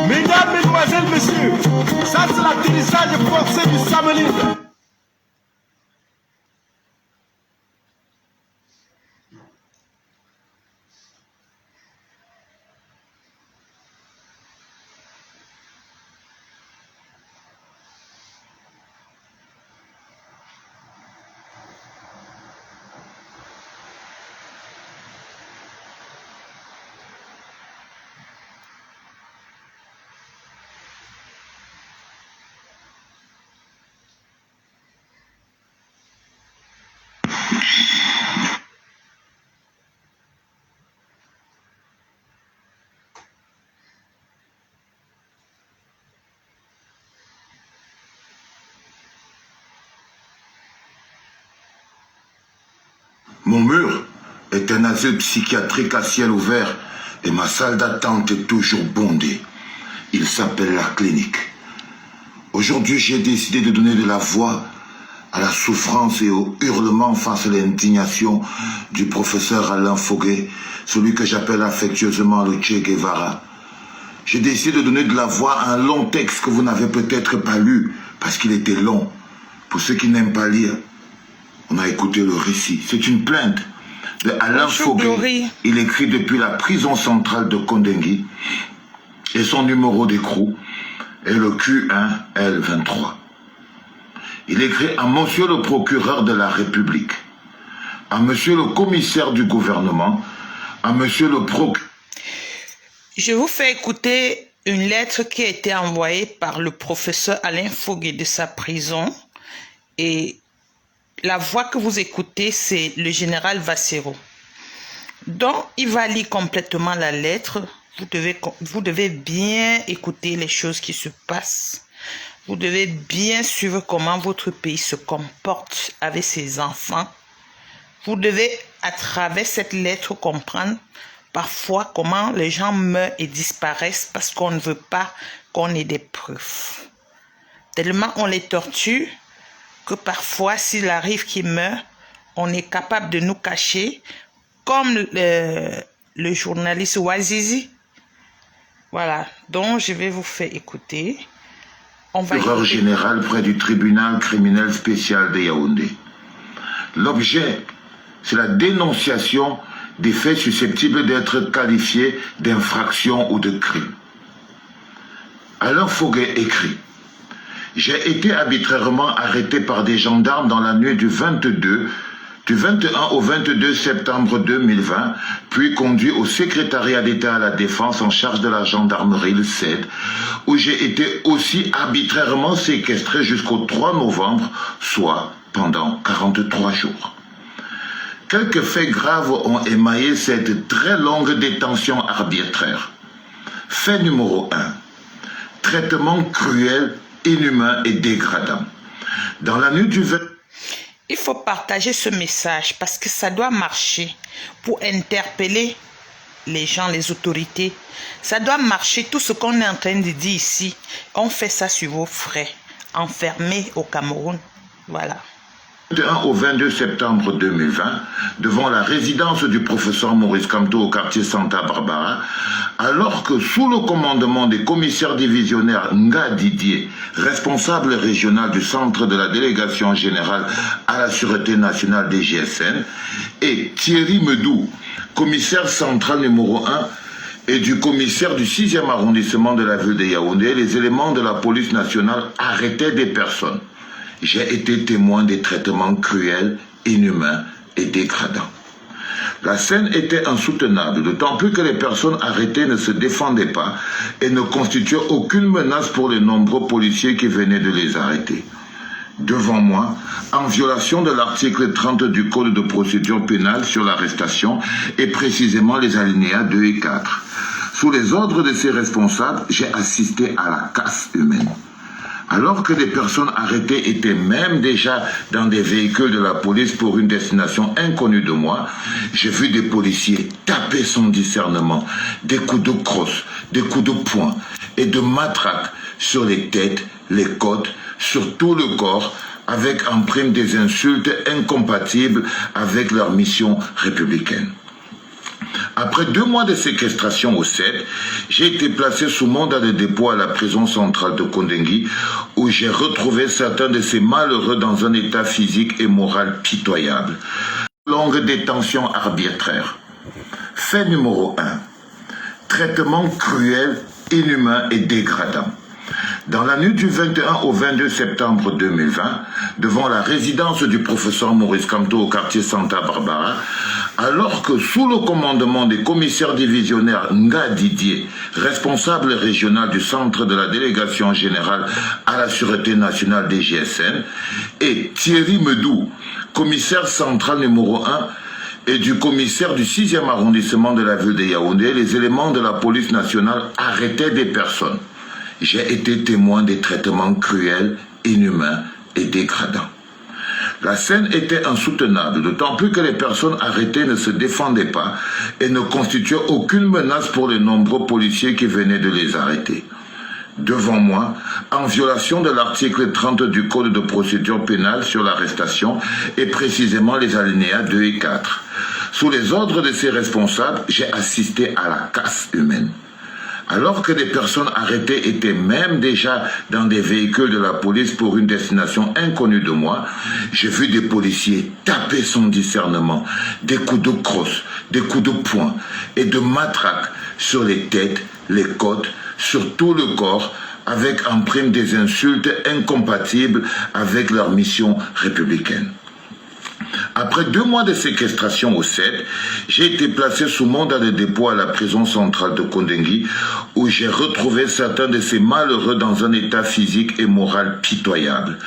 Mesdames, Mesdemoiselles, Messieurs, ça c'est l'atterrissage forcé du Samelinde. Mon mur est un asile psychiatrique à ciel ouvert et ma salle d'attente est toujours bondée. Il s'appelle la clinique. Aujourd'hui, j'ai décidé de donner de la voix à la souffrance et au hurlement face à l'indignation du professeur Alain Foguet, celui que j'appelle affectueusement le Che Guevara. J'ai décidé de donner de la voix à un long texte que vous n'avez peut-être pas lu parce qu'il était long. Pour ceux qui n'aiment pas lire, on a écouté le récit. C'est une plainte de Alain Foguet. Il écrit depuis la prison centrale de Kondengui et son numéro d'écrou est le Q1L23. Il écrit à Monsieur le procureur de la République, à Monsieur le commissaire du gouvernement, à Monsieur le procureur. Je vous fais écouter une lettre qui a été envoyée par le professeur Alain Foguet de sa prison et la voix que vous écoutez, c'est le général Vassero. Donc, il va lire complètement la lettre. Vous devez bien écouter les choses qui se passent. Vous devez bien suivre comment votre pays se comporte avec ses enfants. Vous devez, à travers cette lettre, comprendre parfois comment les gens meurent et disparaissent parce qu'on ne veut pas qu'on ait des preuves. Tellement on les torture que parfois, s'il arrive qu'ils meurent, on est capable de nous cacher, comme le journaliste Ouazizi. Voilà, donc je vais vous faire écouter. Procureur général près du tribunal criminel spécial de Yaoundé. L'objet, c'est la dénonciation des faits susceptibles d'être qualifiés d'infraction ou de crime. Alain Foguet écrit: j'ai été arbitrairement arrêté par des gendarmes dans la nuit du 21 au 22 septembre 2020, puis conduit au secrétariat d'État à la Défense en charge de la gendarmerie, le CED, où j'ai été aussi arbitrairement séquestré jusqu'au 3 novembre, soit pendant 43 jours. Quelques faits graves ont émaillé cette très longue détention arbitraire. Fait numéro 1. Traitement cruel, inhumain et dégradant. Dans la nuit du 20... Il faut partager ce message parce que ça doit marcher pour interpeller les gens, les autorités. Ça doit marcher, tout ce qu'on est en train de dire ici. On fait ça sur vos frais, enfermés au Cameroun. Voilà. Du 1 au 22 septembre 2020, devant la résidence du professeur Maurice Kamto au quartier Santa Barbara, alors que sous le commandement des commissaires divisionnaires Nga Didier, responsable régional du centre de la délégation générale à la sûreté nationale des GSN, et Thierry Medou, commissaire central numéro 1, et du commissaire du 6e arrondissement de la ville de Yaoundé, les éléments de la police nationale arrêtaient des personnes. J'ai été témoin des traitements cruels, inhumains et dégradants. La scène était insoutenable, d'autant plus que les personnes arrêtées ne se défendaient pas et ne constituaient aucune menace pour les nombreux policiers qui venaient de les arrêter. Devant moi, en violation de l'article 30 du Code de procédure pénale sur l'arrestation et précisément les alinéas 2 et 4. Sous les ordres de ces responsables, j'ai assisté à la casse humaine. Alors que des personnes arrêtées étaient même déjà dans des véhicules de la police pour une destination inconnue de moi, j'ai vu des policiers taper sans discernement, des coups de crosse, des coups de poing et de matraque sur les têtes, les côtes, sur tout le corps, avec en prime des insultes incompatibles avec leur mission républicaine. Après 2 mois de séquestration au 7, j'ai été placé sous mandat de dépôt à la prison centrale de Kondengui, où j'ai retrouvé certains de ces malheureux dans un état physique et moral pitoyable. Longue détention arbitraire. Fait numéro 1. Traitement cruel, inhumain et dégradant. Dans la nuit du 21 au 22 septembre 2020, devant la résidence du professeur Maurice Kamto au quartier Santa Barbara, alors que sous le commandement des commissaires divisionnaires Nga Didier, responsable régional du centre de la délégation générale à la Sûreté nationale des GSN, et Thierry Medou, commissaire central numéro 1, et du commissaire du 6e arrondissement de la ville de Yaoundé, les éléments de la police nationale arrêtaient des personnes. J'ai été témoin des traitements cruels, inhumains et dégradants. La scène était insoutenable, d'autant plus que les personnes arrêtées ne se défendaient pas et ne constituaient aucune menace pour les nombreux policiers qui venaient de les arrêter. Devant moi, en violation de l'article 30 du Code de procédure pénale sur l'arrestation et précisément les alinéas 2 et 4. Sous les ordres de ces responsables, j'ai assisté à la casse humaine. Alors que des personnes arrêtées étaient même déjà dans des véhicules de la police pour une destination inconnue de moi, j'ai vu des policiers taper son discernement, des coups de crosse, des coups de poing et de matraque sur les têtes, les côtes, sur tout le corps, avec en prime des insultes incompatibles avec leur mission républicaine. Après 2 mois de séquestration au 7, j'ai été placé sous mandat de dépôt à la prison centrale de Kondengui, où j'ai retrouvé certains de ces malheureux dans un état physique et moral pitoyable.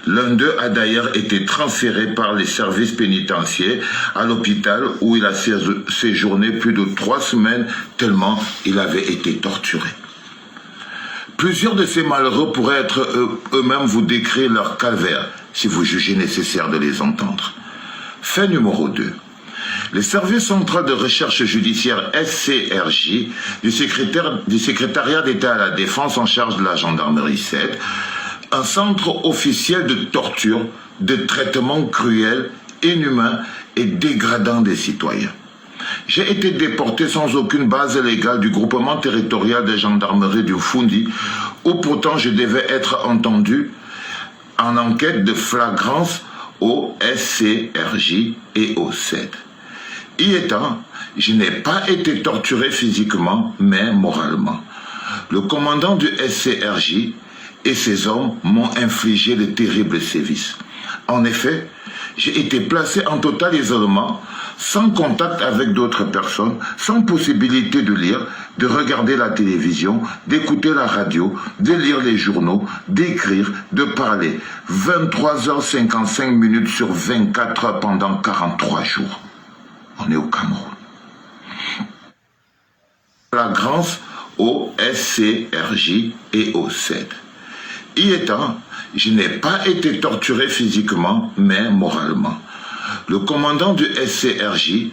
L'un d'eux a d'ailleurs été transféré par les services pénitentiaires à l'hôpital où il a séjourné plus de 3 semaines tellement il avait été torturé. Plusieurs de ces malheureux pourraient être eux-mêmes vous décrire leur calvaire si vous jugez nécessaire de les entendre. Fait numéro 2. Les services central de recherche judiciaire SCRJ du secrétariat d'État à la Défense en charge de la gendarmerie 7, un centre officiel de torture, de traitement cruel, inhumain et dégradant des citoyens. J'ai été déporté sans aucune base légale du groupement territorial de gendarmerie du Fundi, où pourtant je devais être entendu en enquête de flagrance au SCRJ et au 7. Y étant, je n'ai pas été torturé physiquement, mais moralement. Le commandant du SCRJ et ses hommes m'ont infligé de terribles sévices. En effet, j'ai été placé en total isolement, sans contact avec d'autres personnes, sans possibilité de lire, de regarder la télévision, d'écouter la radio, de lire les journaux, d'écrire, de parler. 23h55 sur 24 heures pendant 43 jours. On est au Cameroun. Flagrance au SCRJ et au 7. Y étant, je n'ai pas été torturé physiquement, mais moralement. Le commandant du SCRJ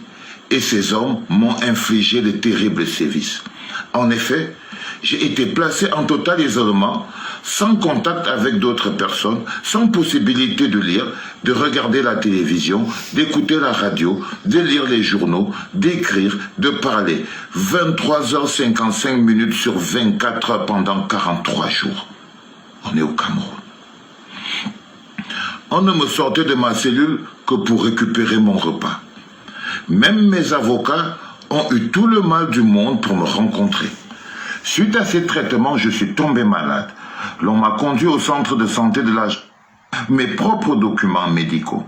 et ses hommes m'ont infligé de terribles sévices. En effet, j'ai été placé en total isolement, sans contact avec d'autres personnes, sans possibilité de lire, de regarder la télévision, d'écouter la radio, de lire les journaux, d'écrire, de parler. 23h55 sur 24 heures pendant 43 jours. On est au Cameroun. On ne me sortait de ma cellule que pour récupérer mon repas. Même mes avocats ont eu tout le mal du monde pour me rencontrer. Suite à ces traitements, je suis tombé malade. L'on m'a conduit au centre de santé de l'âge. Mes propres documents médicaux.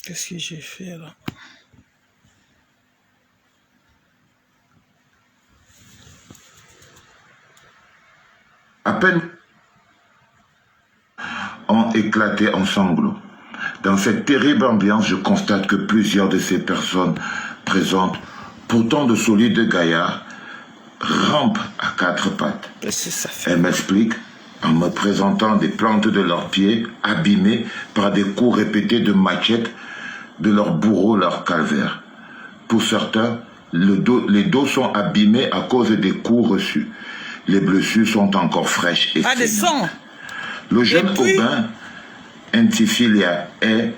Qu'est-ce que j'ai fait là? À peine ont éclaté en sanglots. Dans cette terrible ambiance, je constate que plusieurs de ces personnes présentes, pourtant de solides gaillards, rampent à 4 pattes. Qu'est-ce que ça fait? Elles m'expliquent en me présentant des plantes de leurs pieds abîmées par des coups répétés de machettes de leurs bourreaux, leur calvaire. Pour certains, les dos sont abîmés à cause des coups reçus. Les blessures sont encore fraîches et Pas de sang. Le jeune puis... Aubin Ntifilia est,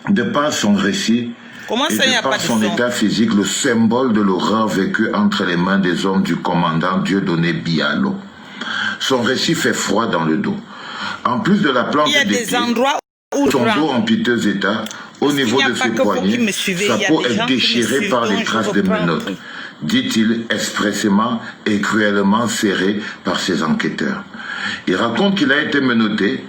de par son récit et de par son état physique, le symbole de l'horreur vécue entre les mains des hommes du commandant Dieudonné Bialo. Son récit fait froid dans le dos. En plus de la plante des pieds, son dos en piteux état, au niveau de ses poignets, sa peau est déchirée par les traces de menottes, dit-il expressément et cruellement serré par ses enquêteurs. Il raconte qu'il a été menotté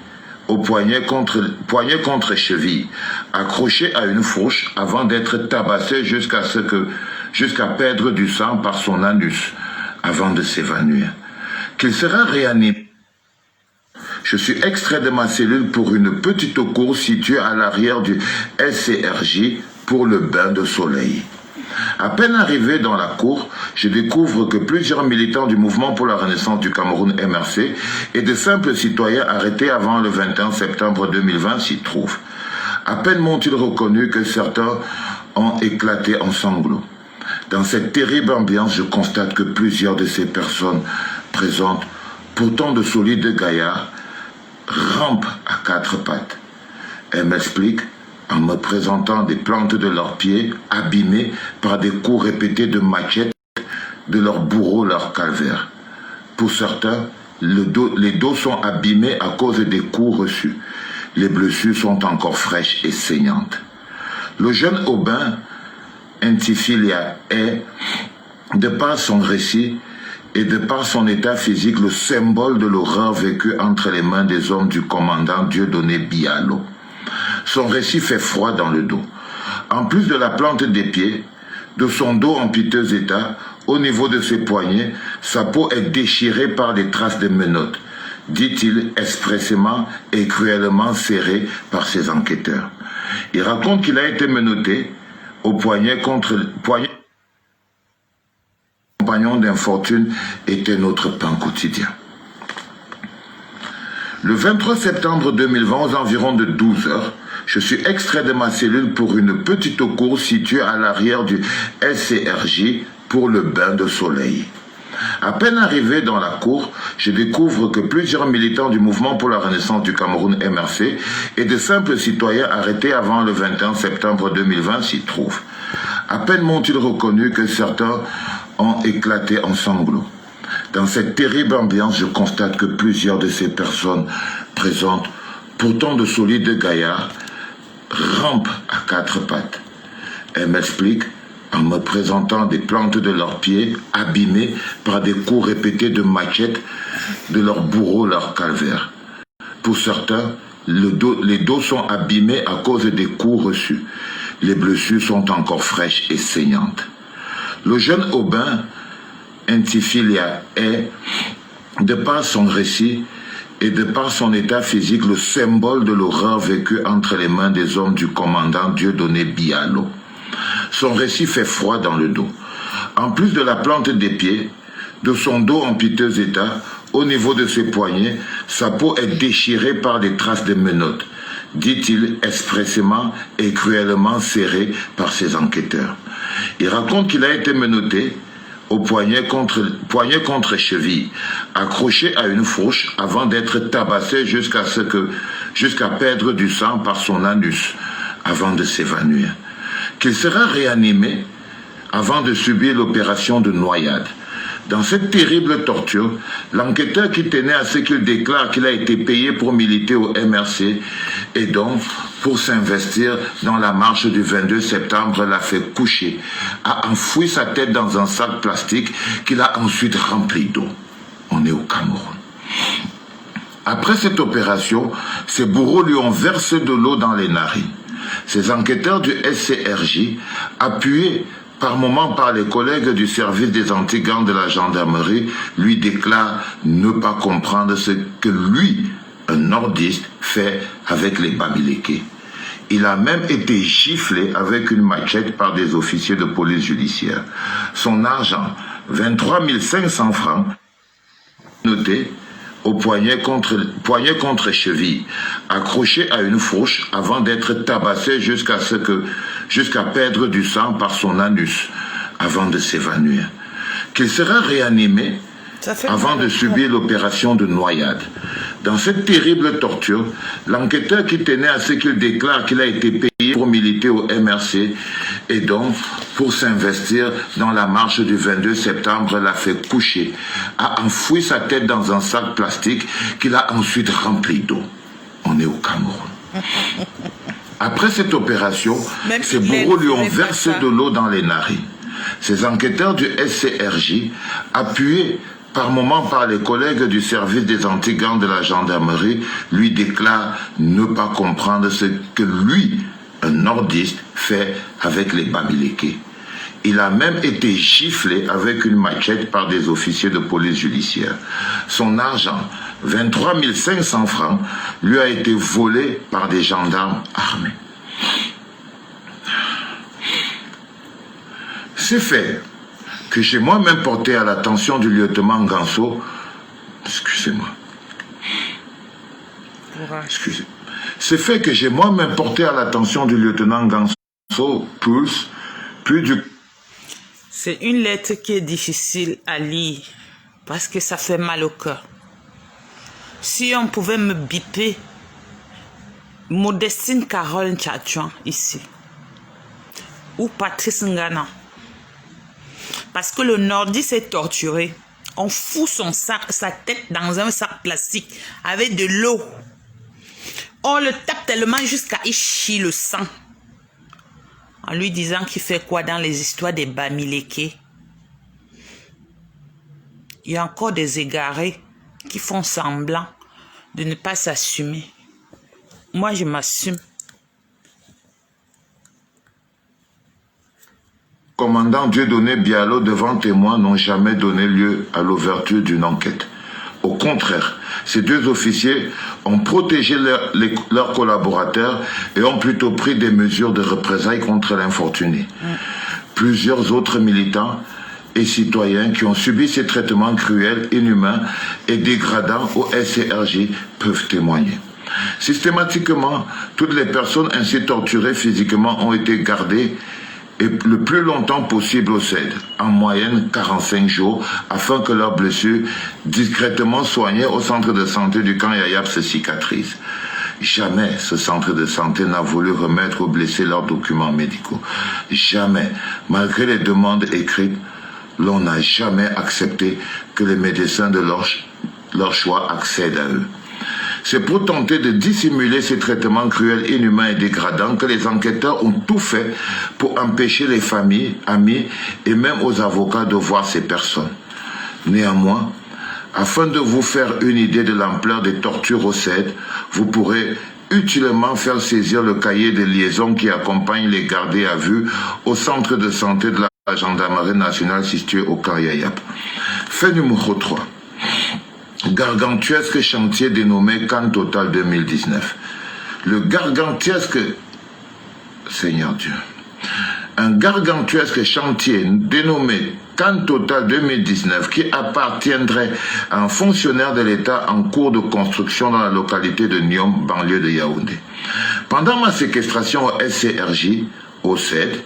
au poignet contre cheville, accroché à une fourche avant d'être tabassé jusqu'à perdre du sang par son anus avant de s'évanouir. Qu'il sera réanimé. Je suis extrait de ma cellule pour une petite cour située à l'arrière du SCRJ pour le bain de soleil. À peine arrivé dans la cour, je découvre que plusieurs militants du Mouvement pour la Renaissance du Cameroun MRC et de simples citoyens arrêtés avant le 21 septembre 2020 s'y trouvent. À peine m'ont-ils reconnu que certains ont éclaté en sanglots. Dans cette terrible ambiance, je constate que plusieurs de ces personnes présentes, pourtant de solides gaillards, rampent à quatre pattes. Elles m'expliquent en me présentant des plantes de leurs pieds abîmées par des coups répétés de machettes de leurs bourreaux, leur calvaire. Pour certains, les dos sont abîmés à cause des coups reçus. Les blessures sont encore fraîches et saignantes. Le jeune Aubin Ntifilia est, de par son récit et de par son état physique, le symbole de l'horreur vécue entre les mains des hommes du commandant Dieudonné Bialo. Son récit fait froid dans le dos. En plus de la plante des pieds, de son dos en piteux état, au niveau de ses poignets, sa peau est déchirée par des traces de menottes, dit-il expressément et cruellement serré par ses enquêteurs. Il raconte qu'il a été menotté au poignet contre poignet. Compagnon d'infortune était notre pain quotidien. Le 23 septembre 2020, aux environs de 12 heures, je suis extrait de ma cellule pour une petite cour située à l'arrière du SCRJ pour le bain de soleil. À peine arrivé dans la cour, je découvre que plusieurs militants du Mouvement pour la Renaissance du Cameroun MRC et de simples citoyens arrêtés avant le 21 septembre 2020 s'y trouvent. À peine m'ont-ils reconnu que certains ont éclaté en sanglots. Dans cette terrible ambiance, je constate que plusieurs de ces personnes présentes, pourtant de solides gaillards, rampent à quatre pattes. Elles m'expliquent en me présentant des plantes de leurs pieds abîmées par des coups répétés de machettes de leurs bourreaux, leur calvaire. Pour certains, les dos sont abîmés à cause des coups reçus. Les blessures sont encore fraîches et saignantes. Le jeune Aubin Ntifilia est, de par son récit et de par son état physique, le symbole de l'horreur vécue entre les mains des hommes du commandant Dieudonné Bialo. Son récit fait froid dans le dos. En plus de la plante des pieds, de son dos en piteux état, au niveau de ses poignets, sa peau est déchirée par des traces de menottes, dit-il expressément et cruellement serré par ses enquêteurs. Il raconte qu'il a été menotté au poignet contre cheville, accroché à une fourche avant d'être tabassé jusqu'à perdre du sang par son anus avant de s'évanouir. Qu'il sera réanimé avant de subir l'opération de noyade. Dans cette terrible torture, l'enquêteur qui tenait à ce qu'il déclare qu'il a été payé pour militer au MRC et donc pour s'investir dans la marche du 22 septembre l'a fait coucher, a enfoui sa tête dans un sac plastique qu'il a ensuite rempli d'eau. On est au Cameroun. Après cette opération, ses bourreaux lui ont versé de l'eau dans les narines. Ces enquêteurs du SCRJ, appuyés par moments par les collègues du service des anti-gangs de la gendarmerie, lui déclarent ne pas comprendre ce que lui, un nordiste, fait avec les Bamileke. Il a même été giflé avec une machette par des officiers de police judiciaire. Son argent, 23 500 francs, noté au poignet contre cheville, accroché à une fourche avant d'être tabassé jusqu'à perdre du sang par son anus avant de s'évanouir. Qu'il sera réanimé avant de subir l'opération de noyade. Dans cette terrible torture, l'enquêteur qui tenait à ce qu'il déclare qu'il a été payé pour militer au MRC et donc pour s'investir dans la marche du 22 septembre l'a fait coucher, a enfoui sa tête dans un sac plastique qu'il a ensuite rempli d'eau. On est au Cameroun. Après cette opération, ses bourreaux lui ont versé de l'eau dans les narines. Ces enquêteurs du SCRJ, appuyés par moments par les collègues du service des anti-gangs de la gendarmerie, lui déclarent ne pas comprendre ce que lui, un nordiste, fait avec les Bamileke. Il a même été giflé avec une machette par des officiers de police judiciaire. Son argent, 23 500 francs, lui a été volé par des gendarmes armés. C'est fait que j'ai moi-même porté à l'attention du lieutenant Ganso, excusez-moi, c'est fait que j'ai moi-même porté à l'attention du lieutenant Ganso plus du... C'est une lettre qui est difficile à lire parce que ça fait mal au cœur. Si on pouvait me biper Modestine Carole Tchatchouan ici, ou Patrice Ngana, parce que le nordiste est torturé. On fout sa tête dans un sac plastique avec de l'eau. On le tape tellement jusqu'à y chier le sang. En lui disant qu'il fait quoi dans les histoires des Bamileke. Il y a encore des égarés qui font semblant de ne pas s'assumer. Moi, je m'assume. Commandant Dieudonné Bialo devant témoins n'ont jamais donné lieu à l'ouverture d'une enquête. Au contraire, ces deux officiers ont protégé leurs collaborateurs et ont plutôt pris des mesures de représailles contre l'infortuné. Plusieurs autres militants et citoyens qui ont subi ces traitements cruels, inhumains et dégradants au SCRJ peuvent témoigner. Systématiquement, toutes les personnes ainsi torturées physiquement ont été gardées et le plus longtemps possible au CED, en moyenne 45 jours, afin que leurs blessures, discrètement soignées au centre de santé du camp Yayap, se cicatrisent. Jamais ce centre de santé n'a voulu remettre aux blessés leurs documents médicaux. Jamais, malgré les demandes écrites, l'on n'a jamais accepté que les médecins de leur choix accèdent à eux. C'est pour tenter de dissimuler ces traitements cruels, inhumains et dégradants que les enquêteurs ont tout fait pour empêcher les familles, amis et même aux avocats de voir ces personnes. Néanmoins, afin de vous faire une idée de l'ampleur des tortures au CED, vous pourrez utilement faire saisir le cahier de liaison qui accompagne les gardés à vue au centre de santé de la gendarmerie nationale situé au camp Yayap. Fait numéro 3. Gargantuesque chantier dénommé Cannes Total 2019. Le gargantuesque... Seigneur Dieu. Un gargantuesque chantier dénommé Cannes Total 2019 qui appartiendrait à un fonctionnaire de l'État en cours de construction dans la localité de Niom, banlieue de Yaoundé. Pendant ma séquestration au SCRJ, au CED,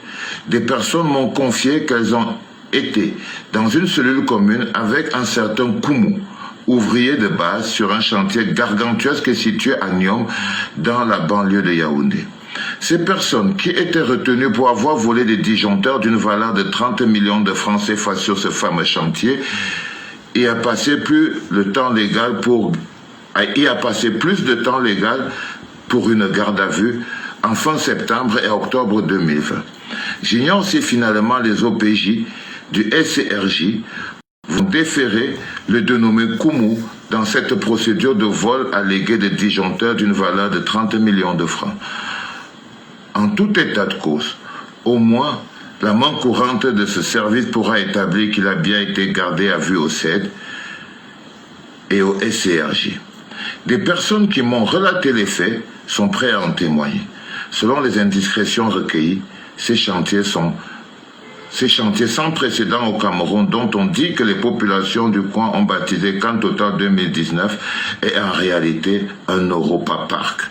des personnes m'ont confié qu'elles ont été dans une cellule commune avec un certain Koumou, ouvrier de base sur un chantier gargantuesque situé à Niom, dans la banlieue de Yaoundé. Ces personnes qui étaient retenues pour avoir volé des disjoncteurs d'une valeur de 30 millions de francs CFA sur ce fameux chantier y a passé plus de temps légal pour une garde à vue en fin septembre et octobre 2020. J'ignore si finalement les OPJ du SCRJ vont déférer le dénommé Koumou dans cette procédure de vol allégué de disjoncteurs d'une valeur de 30 millions de francs. En tout état de cause, au moins, la main courante de ce service pourra établir qu'il a bien été gardé à vue au CED et au SCRJ. Des personnes qui m'ont relaté les faits sont prêtes à en témoigner. Selon les indiscrétions recueillies, ces chantiers sont ces chantiers sans précédent au Cameroun dont on dit que les populations du coin ont baptisé Camp Total 2019 est en réalité un Europa Park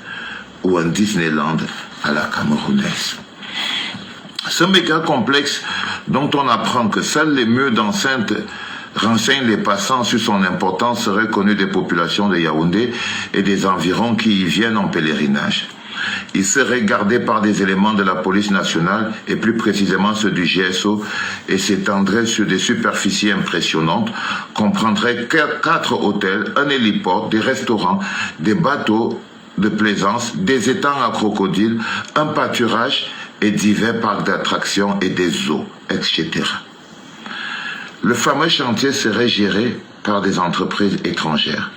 ou un Disneyland à la camerounaise. Ce méga complexe dont on apprend que seuls les murs d'enceinte renseignent les passants sur son importance serait connu des populations de Yaoundé et des environs qui y viennent en pèlerinage. Il serait gardé par des éléments de la police nationale et plus précisément ceux du GSO et s'étendrait sur des superficies impressionnantes, comprendrait 4 hôtels, un héliport, des restaurants, des bateaux de plaisance, des étangs à crocodiles, un pâturage et divers parcs d'attractions et des zoos, etc. Le fameux chantier serait géré par des entreprises étrangères.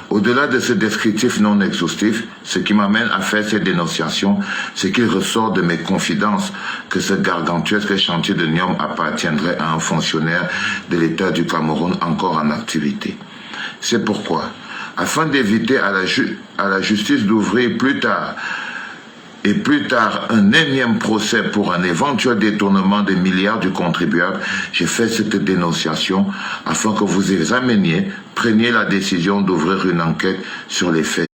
Au-delà de ce descriptif non exhaustif, ce qui m'amène à faire cette dénonciation, c'est qu'il ressort de mes confidences que ce gargantuesque chantier de Niom appartiendrait à un fonctionnaire de l'État du Cameroun encore en activité. C'est pourquoi, afin d'éviter à la justice d'ouvrir plus tard un énième procès pour un éventuel détournement des milliards du contribuable, j'ai fait cette dénonciation afin que vous examiniez, preniez la décision d'ouvrir une enquête sur les faits.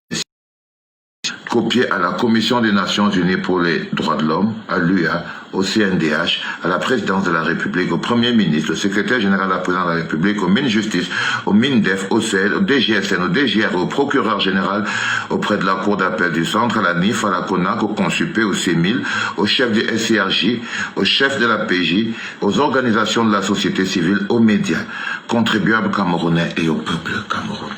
Copié à la Commission des Nations Unies pour les droits de l'homme, à l'UA, au CNDH, à la présidence de la République, au Premier ministre, au secrétaire général de la présidence de la République, au MINJustice, au MINDEF, au CEL, au DGSN, au DGR, au procureur général, auprès de la Cour d'appel du Centre, à la NIF, à la CONAC, au CONSUPE, au CEMIL, au chef du SCRJ, au chef de la PJ, aux organisations de la société civile, aux médias, contribuables camerounais et au peuple camerounais.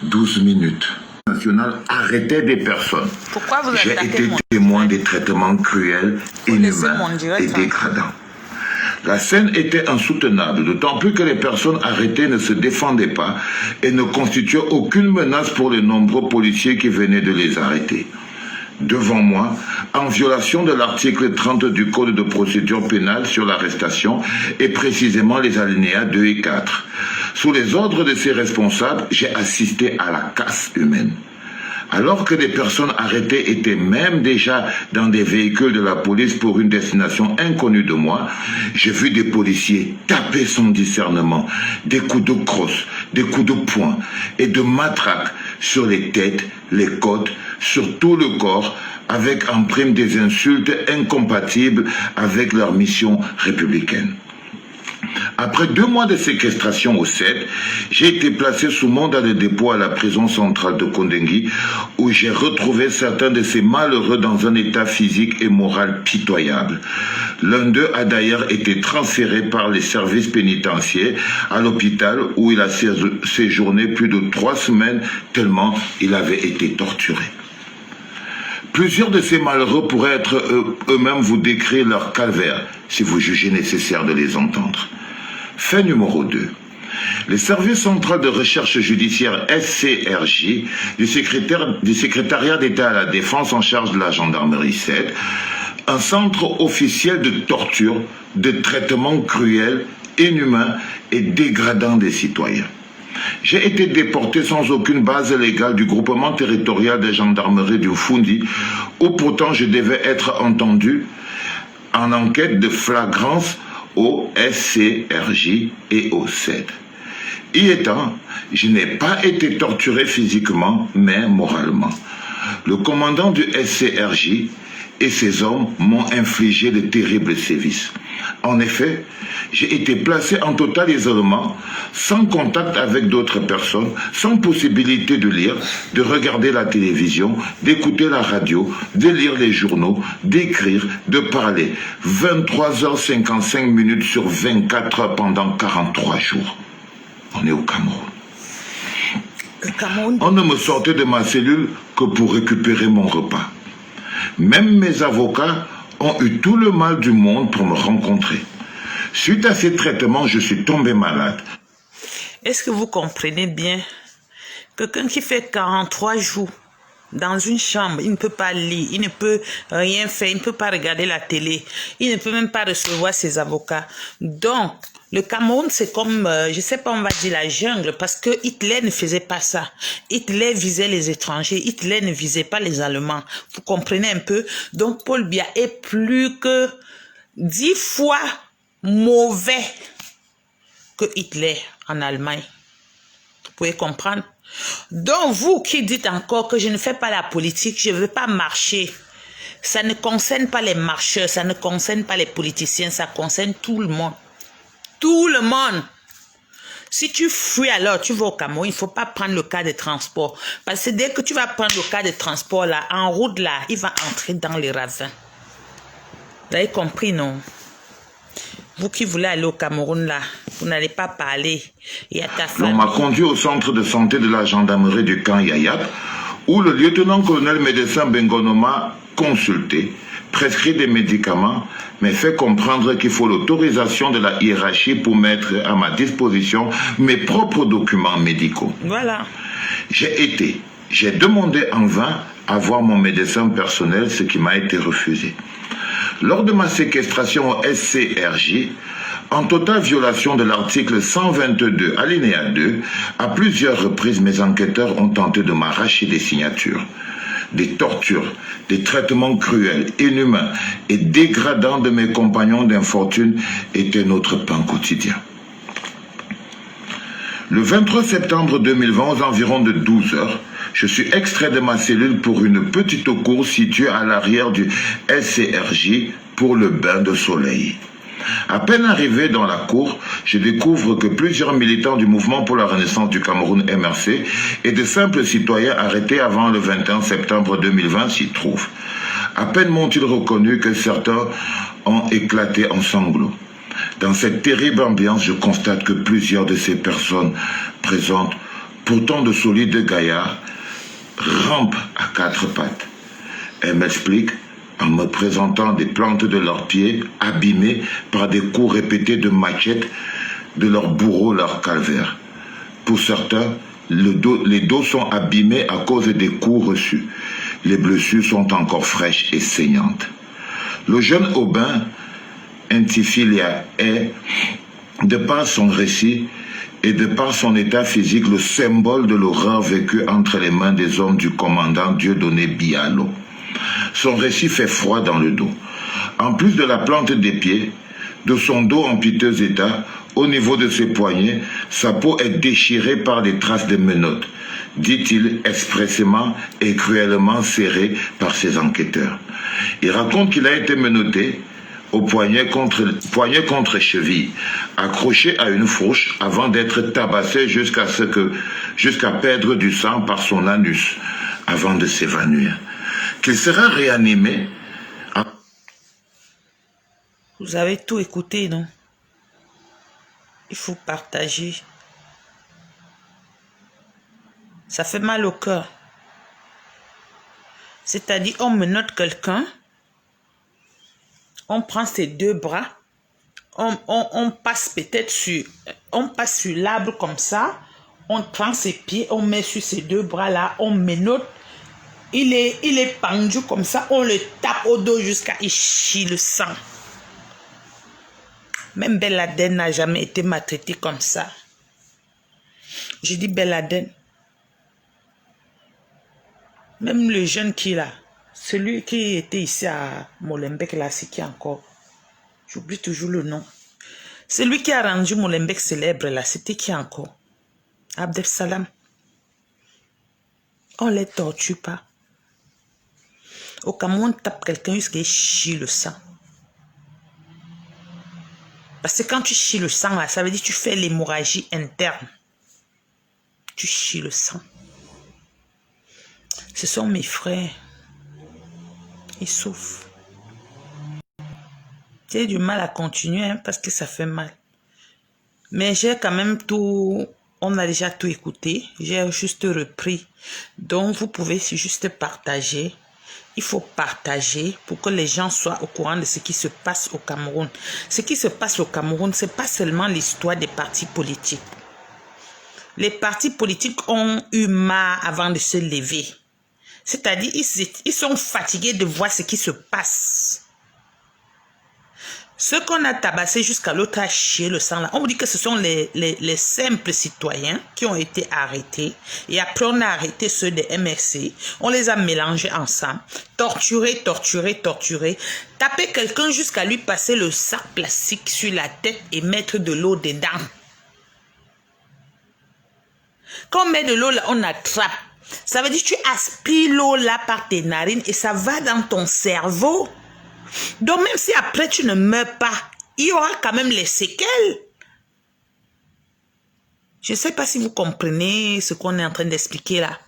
12 minutes. National arrêtait des personnes. Pourquoi vous avez J'ai été témoin des traitements cruels, inhumains et dégradants. La scène était insoutenable, d'autant plus que les personnes arrêtées ne se défendaient pas et ne constituaient aucune menace pour les nombreux policiers qui venaient de les arrêter. Devant moi, en violation de l'article 30 du Code de procédure pénale sur l'arrestation et précisément les alinéas 2 et 4. Sous les ordres de ces responsables, j'ai assisté à la casse humaine. Alors que des personnes arrêtées étaient même déjà dans des véhicules de la police pour une destination inconnue de moi, j'ai vu des policiers taper sans discernement, des coups de crosse, des coups de poing et de matraque sur les têtes, les côtes, sur tout le corps, avec en prime des insultes incompatibles avec leur mission républicaine. Après 2 mois de séquestration au CED, j'ai été placé sous mandat de dépôt à la prison centrale de Kondengui, où j'ai retrouvé certains de ces malheureux dans un état physique et moral pitoyable. L'un d'eux a d'ailleurs été transféré par les services pénitentiaires à l'hôpital où il a séjourné plus de 3 semaines tellement il avait été torturé. Plusieurs de ces malheureux pourraient être eux-mêmes vous décrire leur calvaire si vous jugez nécessaire de les entendre. Fait numéro 2. Les services centrales de recherche judiciaire SCRJ du secrétariat d'État à la Défense en charge de la gendarmerie 7, un centre officiel de torture, de traitement cruel, inhumain et dégradant des citoyens. J'ai été déporté sans aucune base légale du groupement territorial de gendarmerie du Fundi, où pourtant je devais être entendu en enquête de flagrance au SCRJ et au CED. Y étant, je n'ai pas été torturé physiquement, mais moralement. Le commandant du SCRJ et ses hommes m'ont infligé de terribles sévices. En effet, j'ai été placé en total isolement, sans contact avec d'autres personnes, sans possibilité de lire, de regarder la télévision, d'écouter la radio, de lire les journaux, d'écrire, de parler. 23h55 sur 24 heures pendant 43 jours. On est au Cameroun. On ne me sortait de ma cellule que pour récupérer mon repas. Même mes avocats ont eu tout le mal du monde pour me rencontrer. Suite à ces traitements, je suis tombé malade. Est-ce que vous comprenez bien? Quelqu'un qui fait 43 jours dans une chambre, il ne peut pas lire, il ne peut rien faire, il ne peut pas regarder la télé, il ne peut même pas recevoir ses avocats. Donc, le Cameroun, c'est comme, je sais pas, on va dire la jungle, parce que Hitler ne faisait pas ça. Hitler visait les étrangers, Hitler ne visait pas les Allemands. Vous comprenez un peu? Donc, Paul Biya est plus que 10 fois mauvais que Hitler en Allemagne. Vous pouvez comprendre? Donc, vous qui dites encore que je ne fais pas la politique, je ne veux pas marcher. Ça ne concerne pas les marcheurs, ça ne concerne pas les politiciens, ça concerne tout le monde. Tout le monde. Si tu fuis alors, tu vas au Cameroun, il ne faut pas prendre le cas de transport. Parce que dès que tu vas prendre le cas de transport là, en route là, il va entrer dans les ravins. Vous avez compris, non? Vous qui voulez aller au Cameroun là, vous n'allez pas parler. Il y a ta famille. On m'a conduit au centre de santé de la gendarmerie du camp Yayap, où le lieutenant-colonel médecin Bengonoma consulté, prescrit des médicaments, mais fait comprendre qu'il faut l'autorisation de la hiérarchie pour mettre à ma disposition mes propres documents médicaux. Voilà. J'ai demandé en vain à voir mon médecin personnel, ce qui m'a été refusé. Lors de ma séquestration au SCRJ, en totale violation de l'article 122 alinéa 2, à plusieurs reprises mes enquêteurs ont tenté de m'arracher des signatures. Des tortures, des traitements cruels, inhumains et dégradants de mes compagnons d'infortune étaient notre pain quotidien. Le 23 septembre 2020, aux environs de 12 heures, je suis extrait de ma cellule pour une petite cour située à l'arrière du SCRJ pour le bain de soleil. À peine arrivé dans la cour, je découvre que plusieurs militants du mouvement pour la renaissance du Cameroun MRC et de simples citoyens arrêtés avant le 21 septembre 2020 s'y trouvent. À peine m'ont-ils reconnu que certains ont éclaté en sanglots. Dans cette terrible ambiance, je constate que plusieurs de ces personnes présentes, pourtant de solides gaillards, rampent à quatre pattes. Elles m'expliquent, en me présentant des plantes de leurs pieds, abîmées par des coups répétés de machettes de leur bourreau, leur calvaire. Pour certains, les dos sont abîmés à cause des coups reçus. Les blessures sont encore fraîches et saignantes. Le jeune Aubin, Intifilia, est, de par son récit et de par son état physique, le symbole de l'horreur vécue entre les mains des hommes du commandant Dieudonné Bialo. Son récit fait froid dans le dos. En plus de la plante des pieds, de son dos en piteux état, au niveau de ses poignets, sa peau est déchirée par des traces de menottes, dit-il expressément et cruellement serrée par ses enquêteurs. Il raconte qu'il a été menotté au poignet contre cheville, accroché à une fourche avant d'être tabassé jusqu'à perdre du sang par son anus avant de s'évanouir. Qu'il sera réanimé. Vous avez tout écouté, non? Il faut partager. Ça fait mal au cœur. C'est-à-dire, on menotte quelqu'un, on prend ses deux bras, on passe peut-être sur l'arbre comme ça, on prend ses pieds, on met sur ses deux bras là, on menotte. Il est pendu comme ça, on le tape au dos jusqu'à il chie le sang. Même Ben Laden n'a jamais été maltraité comme ça. Je dis Ben Laden. Même le jeune qui est là, celui qui était ici à Molenbeek là, c'est qui encore? J'oublie toujours le nom. Celui qui a rendu Molenbeek célèbre là, c'était qui encore? Abdel Salam. On ne les torture pas. Au Cameroun, on tape quelqu'un jusqu'à il chie le sang. Parce que quand tu chies le sang, là, ça veut dire que tu fais l'hémorragie interne. Tu chies le sang. Ce sont mes frères. Ils souffrent. J'ai du mal à continuer hein, parce que ça fait mal. Mais j'ai quand même tout... On a déjà tout écouté. J'ai juste repris. Donc, vous pouvez juste partager. Il faut partager pour que les gens soient au courant de ce qui se passe au Cameroun. Ce qui se passe au Cameroun, ce n'est pas seulement l'histoire des partis politiques. Les partis politiques ont eu marre avant de se lever. C'est-à-dire, ils sont fatigués de voir ce qui se passe. Ceux qu'on a tabassés jusqu'à l'autre a chié le sang là. On vous dit que ce sont les simples citoyens qui ont été arrêtés. Et après, on a arrêté ceux des MRC. On les a mélangés ensemble. Torturés. Taper quelqu'un jusqu'à lui passer le sac plastique sur la tête et mettre de l'eau dedans. Quand on met de l'eau là, on attrape. Ça veut dire que tu aspires l'eau là par tes narines et ça va dans ton cerveau. Donc même si après tu ne meurs pas, il y aura quand même les séquelles. Je ne sais pas si vous comprenez ce qu'on est en train d'expliquer là.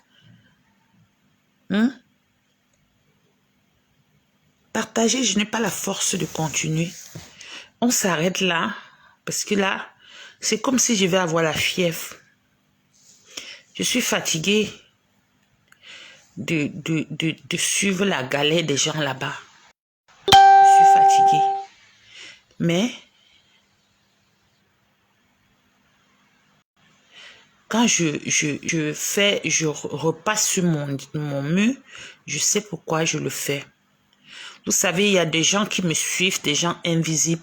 Partagez, je n'ai pas la force de continuer. On s'arrête là, parce que là, c'est comme si je vais avoir la fièvre. Je suis fatiguée de suivre la galère des gens là-bas. Je suis fatiguée. Mais quand je repasse sur mon mur, je sais pourquoi je le fais. Vous savez, il y a des gens qui me suivent, des gens invisibles.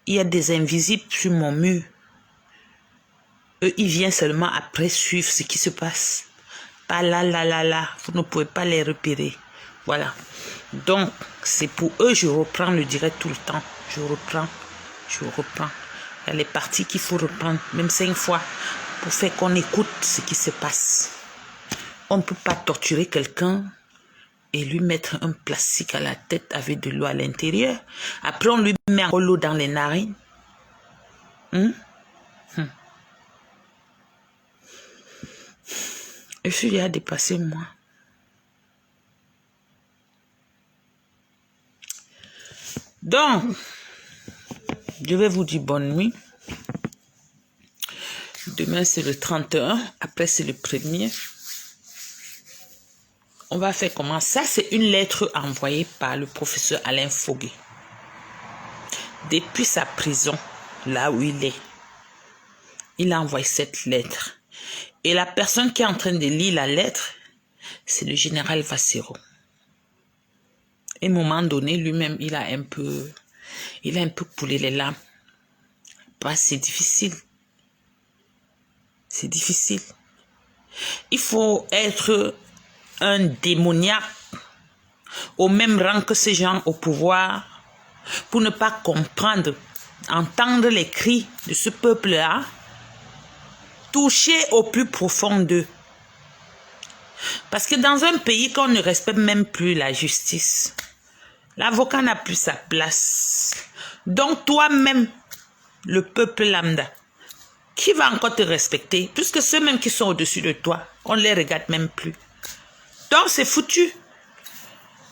Il y a des invisibles sur mon mur. Eux, ils viennent seulement après suivre ce qui se passe. Pas là. Vous ne pouvez pas les repérer. Voilà. Donc, c'est pour eux, je reprends le direct tout le temps. Je reprends. Il y a les parties qu'il faut reprendre, même 5 fois, pour faire qu'on écoute ce qui se passe. On ne peut pas torturer quelqu'un et lui mettre un plastique à la tête avec de l'eau à l'intérieur. Après, on lui met encore l'eau dans les narines. Et puis, il a dépassé moi. Donc, je vais vous dire bonne nuit. Demain, c'est le 31. Après, c'est le 1er. On va faire comment? Ça, c'est une lettre envoyée par le professeur Alain Fogué. Depuis sa prison, là où il est, il a envoyé cette lettre. Et la personne qui est en train de lire la lettre, c'est le général Vassero. À un moment donné, lui-même, il a un peu coulé les larmes. Bah, c'est difficile. C'est difficile. Il faut être un démoniaque au même rang que ces gens au pouvoir pour ne pas comprendre, entendre les cris de ce peuple-là, toucher au plus profond d'eux. Parce que dans un pays qu'on ne respecte même plus la justice, l'avocat n'a plus sa place. Donc toi-même, le peuple lambda, qui va encore te respecter? Puisque ceux-mêmes qui sont au-dessus de toi, on ne les regarde même plus. Donc c'est foutu.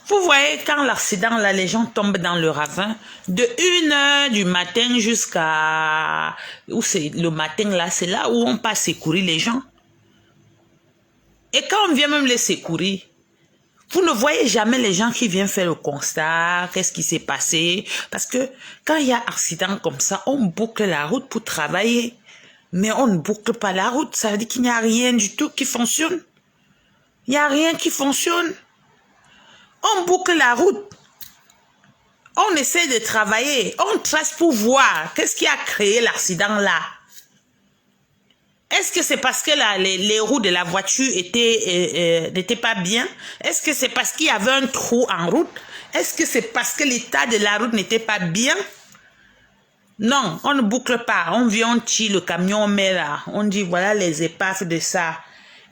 Vous voyez, quand l'accident, là, les gens tombent dans le ravin, de 1h du matin jusqu'à... Où c'est le matin, là, c'est là où on passe secourir les gens. Et quand on vient même les secourir, vous ne voyez jamais les gens qui viennent faire le constat, qu'est-ce qui s'est passé. Parce que quand il y a accident comme ça, on boucle la route pour travailler. Mais on ne boucle pas la route, ça veut dire qu'il n'y a rien du tout qui fonctionne. Il n'y a rien qui fonctionne. On boucle la route. On essaie de travailler. On trace pour voir qu'est-ce qui a créé l'accident là. Est-ce que c'est parce que les roues de la voiture n'étaient pas bien? Est-ce que c'est parce qu'il y avait un trou en route? Est-ce que c'est parce que l'état de la route n'était pas bien? Non, on ne boucle pas. On vient, on tire le camion, on met là. On dit voilà les épaves de ça.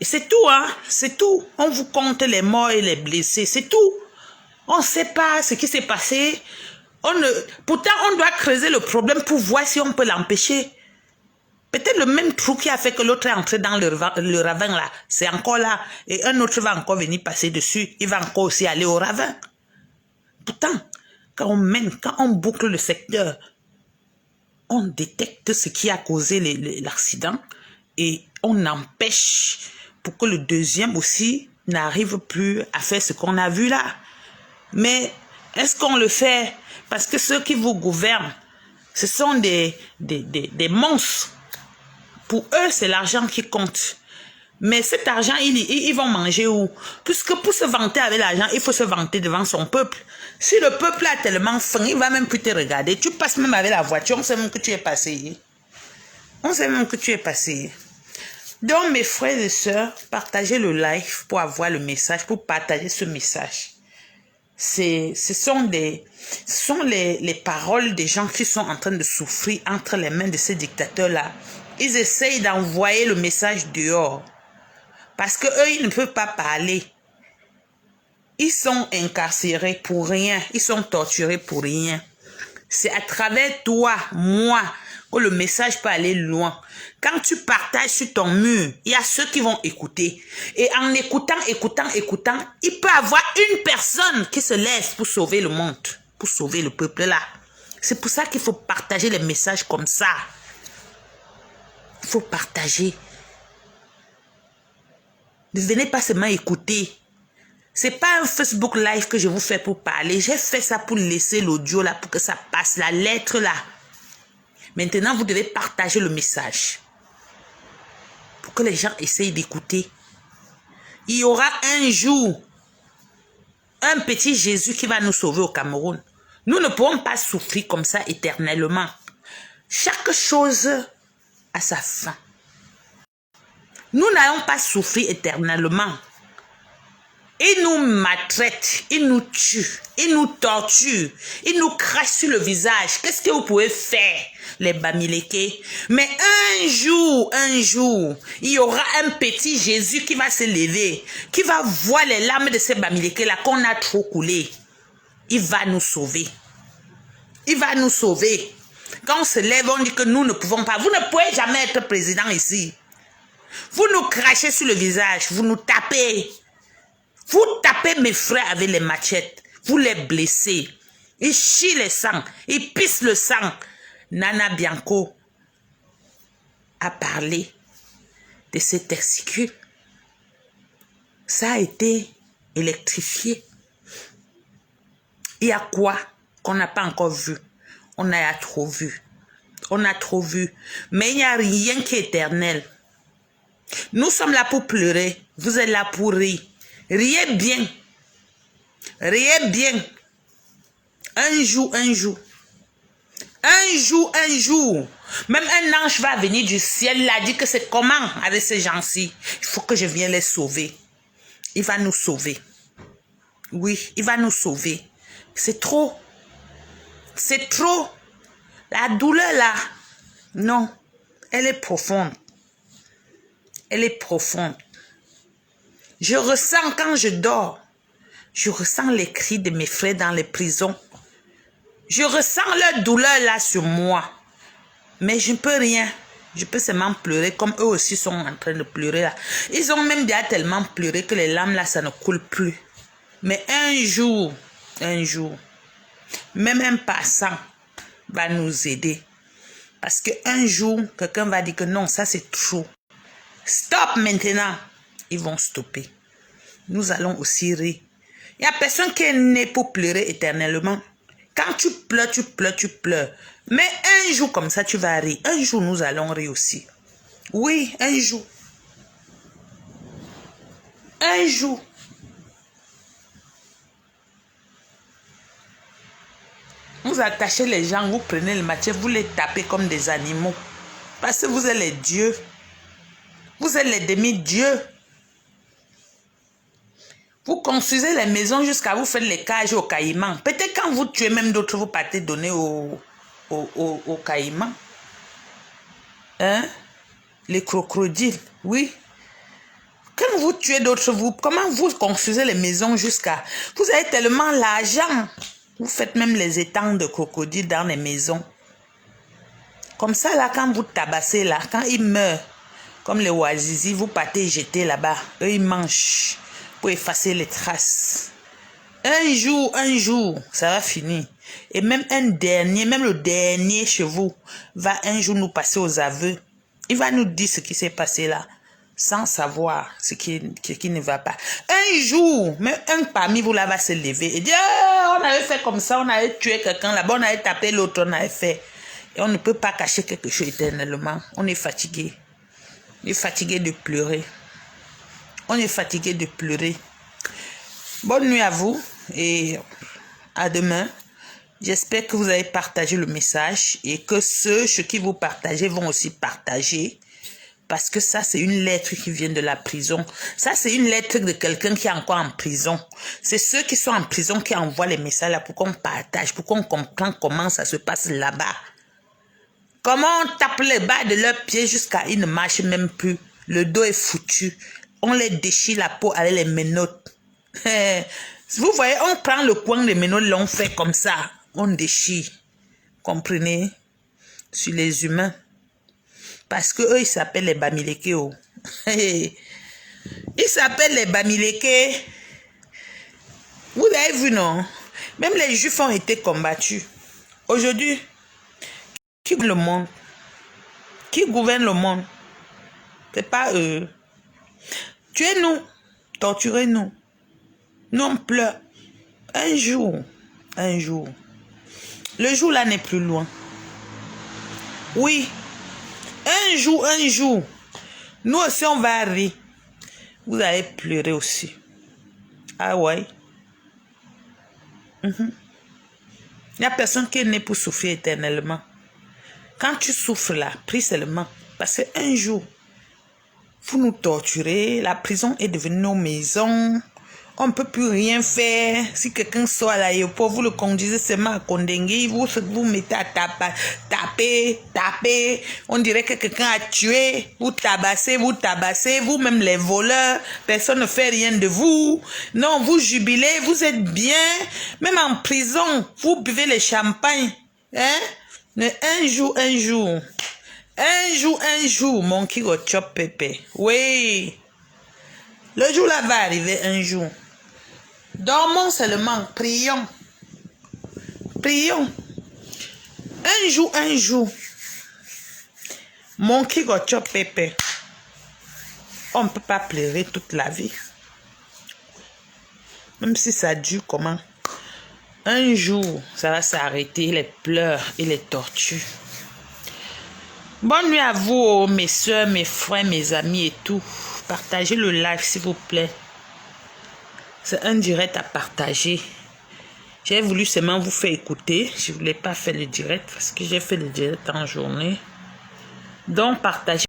Et c'est tout, hein? C'est tout. On vous compte les morts et les blessés. C'est tout. On ne sait pas ce qui s'est passé. Pourtant, on doit creuser le problème pour voir si on peut l'empêcher. Peut-être le même trou qui a fait que l'autre est entré dans le ravin là. C'est encore là. Et un autre va encore venir passer dessus. Il va encore aussi aller au ravin. Pourtant, quand on boucle le secteur, on détecte ce qui a causé l'accident et on empêche pour que le deuxième aussi n'arrive plus à faire ce qu'on a vu là. Mais est-ce qu'on le fait parce que ceux qui vous gouvernent, ce sont des monstres. Pour eux, c'est l'argent qui compte. Mais cet argent, ils vont manger où? Puisque pour se vanter avec l'argent, il faut se vanter devant son peuple. Si le peuple a tellement faim, il va même plus te regarder. Tu passes même avec la voiture, on sait même que tu es passé. On sait même que tu es passé. Donc, mes frères et sœurs, partagez le live pour avoir le message, pour partager ce message. Ce sont les paroles des gens qui sont en train de souffrir entre les mains de ces dictateurs-là. Ils essayent d'envoyer le message dehors. Parce qu'eux, ils ne peuvent pas parler. Ils sont incarcérés pour rien. Ils sont torturés pour rien. C'est à travers toi, moi, que le message peut aller loin. Quand tu partages sur ton mur, il y a ceux qui vont écouter. Et en écoutant, il peut y avoir une personne qui se lève pour sauver le monde, pour sauver le peuple là. C'est pour ça qu'il faut partager les messages comme ça. Il faut partager. Ne venez pas seulement écouter. C'est pas un Facebook Live que je vous fais pour parler. J'ai fait ça pour laisser l'audio là, pour que ça passe, la lettre là. Maintenant, vous devez partager le message. Pour que les gens essayent d'écouter. Il y aura un jour, un petit Jésus qui va nous sauver au Cameroun. Nous ne pourrons pas souffrir comme ça éternellement. Chaque chose a sa fin. Nous n'allons pas souffrir éternellement. Ils nous maltraitent, ils nous tuent, ils nous torturent, ils nous crachent sur le visage. Qu'est-ce que vous pouvez faire, les Bamileke? Mais un jour, il y aura un petit Jésus qui va se lever, qui va voir les larmes de ces Bamileke là qu'on a trop coulé. Il va nous sauver. Il va nous sauver. Quand on se lève, on dit que nous ne pouvons pas. Vous ne pouvez jamais être président ici. Vous nous crachez sur le visage, vous nous tapez. Vous tapez mes frères avec les machettes. Vous les blessez. Ils chient le sang. Ils pissent le sang. Nana Bianco a parlé de ces testicules. Ça a été électrifié. Il y a quoi qu'on n'a pas encore vu? On a trop vu. On a trop vu. Mais il n'y a rien qui est éternel. Nous sommes là pour pleurer. Vous êtes là pour rire. Riez bien. Riez bien. Un jour. Même un ange va venir du ciel. Il a dit que c'est comment avec ces gens-ci. Il faut que je vienne les sauver. Il va nous sauver. Oui, il va nous sauver. C'est trop. C'est trop. La douleur là. Non. Elle est profonde. Elle est profonde. Je ressens quand je dors, je ressens les cris de mes frères dans les prisons. Je ressens leur douleur là sur moi. Mais je ne peux rien. Je peux seulement pleurer comme eux aussi sont en train de pleurer là. Ils ont même déjà tellement pleuré que les larmes là, ça ne coule plus. Mais un jour, même un passant va nous aider. Parce qu'un jour, quelqu'un va dire que non, ça c'est trop. Stop maintenant. Ils vont stopper. Nous allons aussi rire. Il n'y a personne qui est né pour pleurer éternellement. Quand tu pleures. Mais un jour comme ça, tu vas rire. Un jour, nous allons rire aussi. Oui, un jour. Un jour. Vous attachez les gens, vous prenez le machette, vous les tapez comme des animaux. Parce que vous êtes les dieux. Vous êtes les demi-dieux. Vous construisez les maisons jusqu'à vous faire les cages aux caïmans. Peut-être quand vous tuez même d'autres, vous partez donner aux caïmans. Hein? Les crocodiles, oui. Quand vous tuez d'autres, comment vous construisez les maisons jusqu'à... Vous avez tellement l'argent. Vous faites même les étangs de crocodiles dans les maisons. Comme ça, là, quand vous tabassez, là, quand ils meurent, comme les oazizi, vous partez jeter là-bas. Eux, ils mangent pour effacer les traces. Un jour, ça va finir. Et même le dernier chez vous va un jour nous passer aux aveux. Il va nous dire ce qui s'est passé là, sans savoir ce qui ne va pas. Un jour, même un parmi vous là va se lever et dire oh, on avait fait comme ça, on avait tué quelqu'un là-bas, on avait tapé l'autre, on avait fait. Et on ne peut pas cacher quelque chose éternellement. On est fatigué. On est fatigué de pleurer. On est fatigué de pleurer. Bonne nuit à vous et à demain. J'espère que vous avez partagé le message et que ceux qui vous partagez vont aussi partager. Parce que ça, c'est une lettre qui vient de la prison. Ça, c'est une lettre de quelqu'un qui est encore en prison. C'est ceux qui sont en prison qui envoient les messages là pour qu'on partage, pour qu'on comprenne comment ça se passe là-bas. Comment on tape les bas de leurs pieds jusqu'à ils ne marchent même plus. Le dos est foutu. On les déchire la peau avec les menottes. Vous voyez, on prend le coin des menottes, l'on fait comme ça. On déchire. Comprenez? Sur les humains. Parce que eux, ils s'appellent les Bamileke. Oh. Ils s'appellent les Bamileke. Vous avez vu, non? Même les Juifs ont été combattus. Aujourd'hui, qui gouverne le monde? Qui gouverne le monde? C'est pas eux. Tuez-nous. Torturez-nous. Nous, on pleure. Un jour. Le jour là n'est plus loin. Oui. Un jour. Nous aussi, on va rire. Vous allez pleurer aussi. Ah ouais. Il n'y a personne qui est né pour souffrir éternellement. Quand tu souffres là, prie seulement. Parce qu'un jour, vous nous torturez. La prison est devenue nos maisons. On ne peut plus rien faire. Si quelqu'un sort à l'aéroport, vous le conduisez seulement à Kondengui, vous mettez à taper. On dirait que quelqu'un a tué. Vous tabassez. Vous-même les voleurs. Personne ne fait rien de vous. Non, vous jubilez. Vous êtes bien. Même en prison, vous buvez le champagne. Hein? Mais un jour, mon kiro chop pépé. Oui. Le jour là va arriver un jour. Dormons seulement, prions. Un jour. Mon kigocho pépé. On ne peut pas pleurer toute la vie. Même si ça dure comment. Un jour, ça va s'arrêter, les pleurs et les tortures. Bonne nuit à vous, mes soeurs, mes frères, mes amis et tout. Partagez le live, s'il vous plaît. C'est un direct à partager. J'ai voulu seulement vous faire écouter. Je ne voulais pas faire le direct parce que j'ai fait le direct en journée. Donc, partagez.